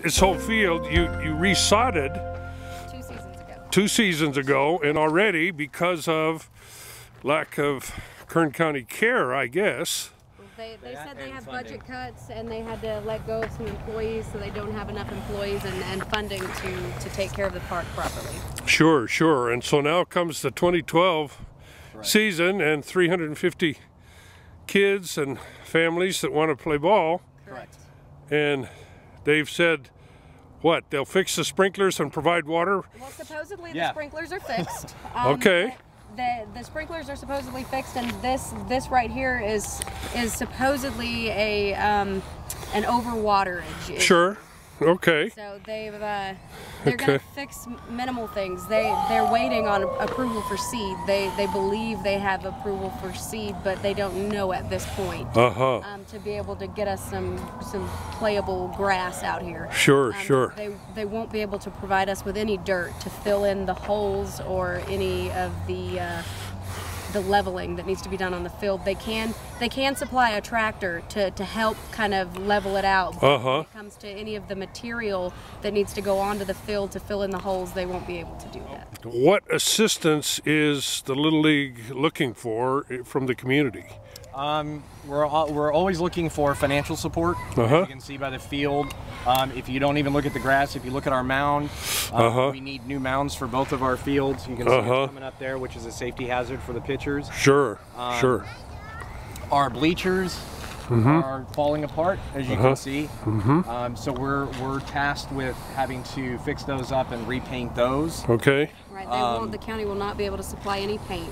this whole field, you resodded 2 seasons ago, and already because of lack of Kern County care, I guess. They said they have budget cuts and they had to let go of some employees, so they don't have enough employees and funding to take care of the park properly. Sure, sure. And so now comes the 2012 season and 350 kids and families that want to play ball. Correct. And they've said, what, they'll fix the sprinklers and provide water? Well, supposedly the sprinklers are fixed. Okay. The sprinklers are supposedly fixed, and this right here is supposedly a an overwaterage. Sure. Okay. So they're gonna fix minimal things. They're waiting on approval for seed. They believe they have approval for seed, but they don't know at this point. To be able to get us some playable grass out here. Sure, sure. They won't be able to provide us with any dirt to fill in the holes or any of the leveling that needs to be done on the field. They can supply a tractor to help kind of level it out. But when it comes to any of the material that needs to go onto the field to fill in the holes, they won't be able to do that. What assistance is the Little League looking for from the community? We're always looking for financial support. As you can see by the field. If you don't even look at the grass, if you look at our mound, we need new mounds for both of our fields. You can see it's coming up there, which is a safety hazard for the pitchers. Sure, sure. Our bleachers are falling apart, as you can see. So we're tasked with having to fix those up and repaint those. Okay. Right. The county will not be able to supply any paint.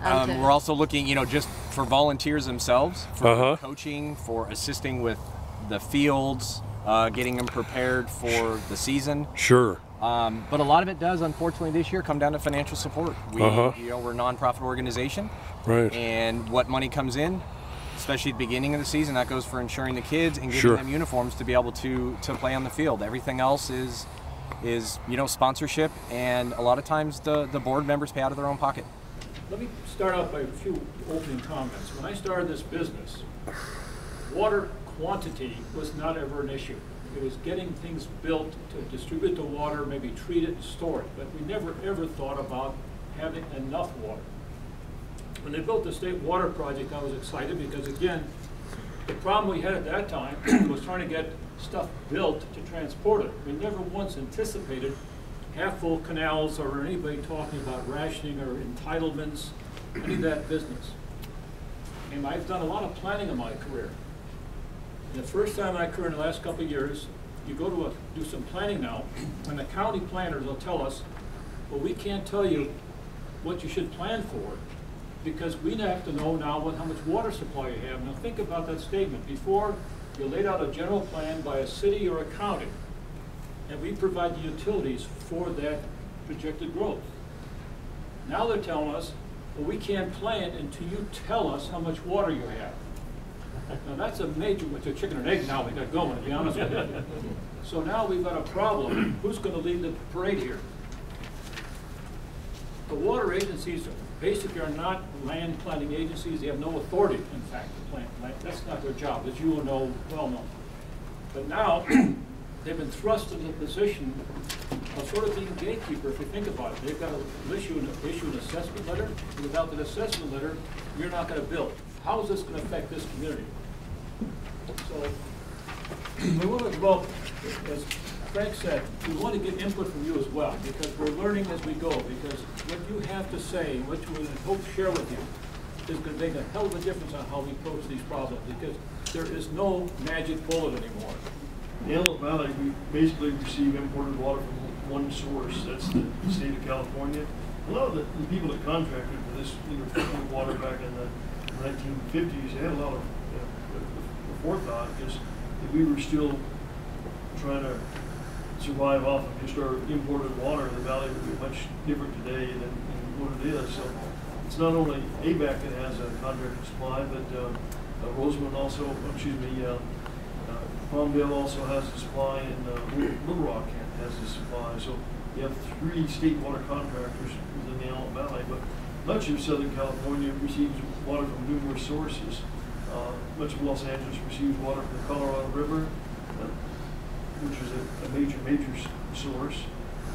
We're also looking, just for volunteers themselves, for coaching, for assisting with the fields, getting them prepared for the season. Sure. But a lot of it does, unfortunately, this year come down to financial support. We're a nonprofit organization, right? And what money comes in, especially at the beginning of the season, that goes for insuring the kids and giving them uniforms to be able to play on the field. Everything else is sponsorship, and a lot of times the board members pay out of their own pocket. Let me start off by a few opening comments. When I started this business, water quantity was not ever an issue. It was getting things built to distribute the water, maybe treat it and store it, but we never ever thought about having enough water. When they built the state water project, I was excited because, again, the problem we had at that time was trying to get stuff built to transport it. We never once anticipated half-full canals or anybody talking about rationing or entitlements, any of that business. And I've done a lot of planning in my career. And the first time in my career in the last couple of years, you go to do some planning now, and the county planners will tell us, well, we can't tell you what you should plan for because we have to know now how much water supply you have. Now think about that statement. Before, you laid out a general plan by a city or a county, and we provide the utilities for that projected growth. Now they're telling us, well, we can't plan until you tell us how much water you have. Now that's a major, it's a chicken and egg now we got going, to be honest with you. So now we've got a problem. Who's going to lead the parade here? The water agencies basically are not land planning agencies. They have no authority, in fact, to plan. That's not their job, as you will know, well known. But now, they've been thrust into the position of sort of being gatekeeper, if you think about it. They've got to issue an assessment letter, and without that assessment letter, you're not going to build. How is this going to affect this community? So, we want to develop, as Frank said, we want to get input from you as well, because we're learning as we go, because what you have to say, what we hope to share with you, is going to make a hell of a difference on how we approach these problems, because there is no magic bullet anymore. In the Antelope Valley, we basically receive imported water from one source. That's the state of California. A lot of the people that contracted for this water back in the 1950s, they had a lot of forethought, because if we were still trying to survive off of just our imported water, the valley would be much different today than what it is. So it's not only AVEK that has a contracted supply, but Rosamond also, Palmdale also has a supply, and Little Rock has a supply. So you have 3 state water contractors within the Antelope Valley, but much of Southern California receives water from numerous sources. Much of Los Angeles receives water from the Colorado River. which is a major source.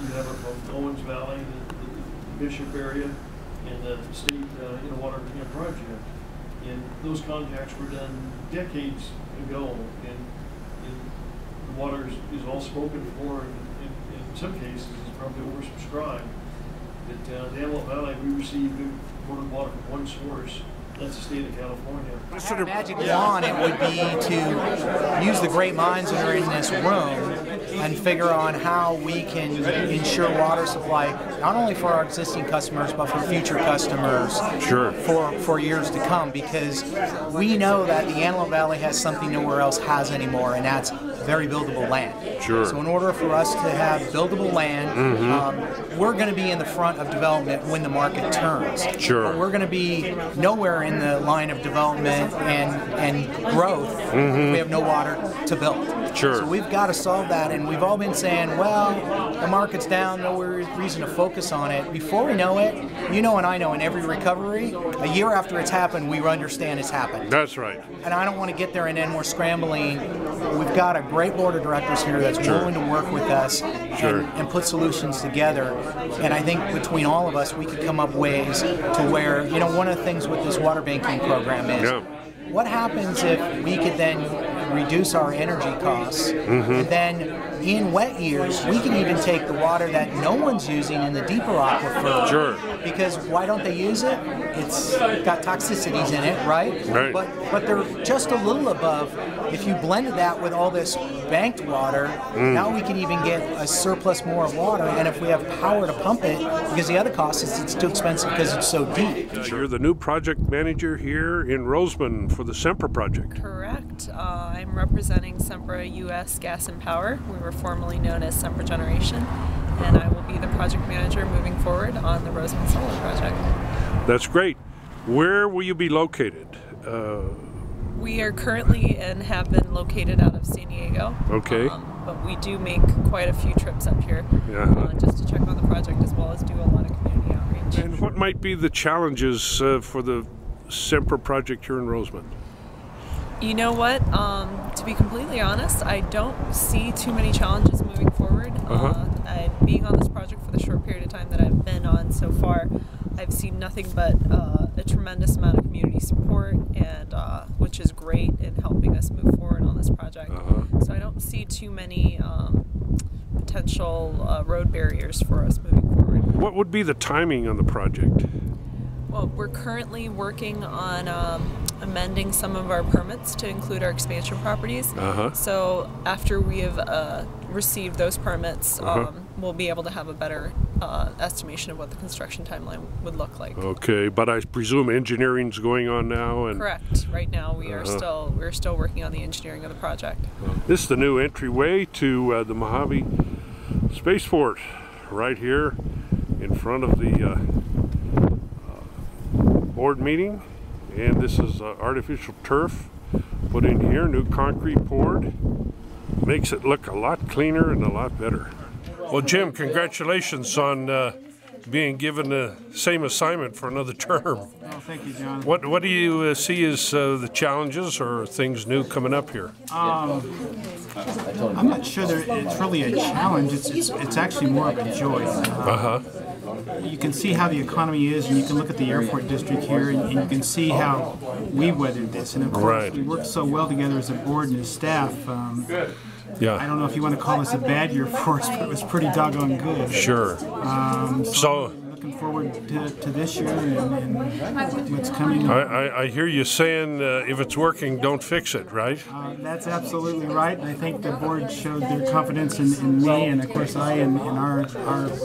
You have it from Owens Valley, the Bishop area, and the state water project. And those contacts were done decades ago, and the water is all spoken for, and in some cases it's probably oversubscribed. But the Antelope Valley, we receive imported water from one source. That's the state of California. The magic wand it would be to use the great minds that are in this room and figure on how we can ensure water supply not only for our existing customers but for future customers. Sure. For years to come, because we know that the Antelope Valley has something nowhere else has anymore, and that's very buildable land. Sure. So in order for us to have buildable land, we're going to be in the front of development when the market turns. Sure. But we're going to be nowhere in the line of development and growth if we have no water to build. Sure. So we've got to solve that, and we've all been saying, well, the market's down, no reason to focus on it. Before we know it, you know and I know, in every recovery, a year after it's happened, we understand it's happened. That's right. And I don't want to get there and then we're scrambling. We've got a great board of directors here that's willing to work with us and put solutions together. And I think between all of us, we could come up ways to where, one of the things with this water banking program is, what happens if we could then reduce our energy costs, and then in wet years, we can even take the water that no one's using in the deeper aquifer. Sure. Because why don't they use it? It's got toxicities in it, right? Right. But they're just a little above. If you blended that with all this banked water, now we can even get a surplus more of water. And if we have power to pump it, because the other cost is it's too expensive because it's so deep. You're the new project manager here in Rosamond for the Sempra project. Correct. I'm representing Sempra U.S. Gas and Power. We were formerly known as Sempra Generation, and I will be the project manager moving forward on the Rosamond Solar project. That's great. Where will you be located? We are currently and have been located out of San Diego. Okay. But we do make quite a few trips up here just to check on the project as well as do a lot of community outreach. And what might be the challenges for the Sempra project here in Rosamond? You know what? To be completely honest, I don't see too many challenges moving forward. Being on this project for the short period of time that I've been on so far, I've seen nothing but a tremendous amount of community support, and which is great in helping us move forward on this project. So I don't see too many potential road barriers for us moving forward. What would be the timing on the project? Well, we're currently working on amending some of our permits to include our expansion properties. So after we have received those permits, we'll be able to have a better estimation of what the construction timeline would look like. Okay, but I presume engineering's going on now, and correct. Right now, we're still working on the engineering of the project. This is the new entryway to the Mojave Spaceport, right here in front of the board meeting. And this is artificial turf put in here, new concrete poured. Makes it look a lot cleaner and a lot better. Well, Jim, congratulations on being given the same assignment for another term. Oh, thank you, John. What do you see as the challenges or things new coming up here? I'm not sure that it's really a challenge. It's actually more of a joy. You can see how the economy is, and you can look at the airport district here, and you can see how we weathered this. And of course, we worked so well together as a board and a staff. I don't know if you want to call this a bad year for us, but it was pretty doggone good. Sure. So looking forward to this year and what's coming. I hear you saying if it's working, don't fix it, right? That's absolutely right. And I think the board showed their confidence in me, and of course I and our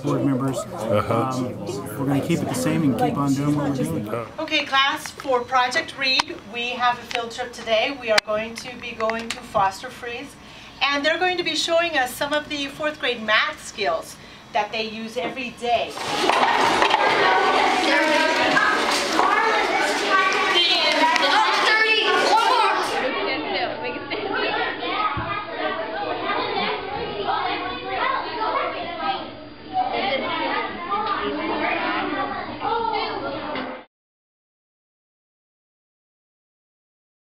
board members. We're going to keep it the same and keep on doing what we're doing. Okay, class, for Project READ, we have a field trip today. We are going to be going to Foster Freeze, and they're going to be showing us some of the 4th grade math skills that they use every day.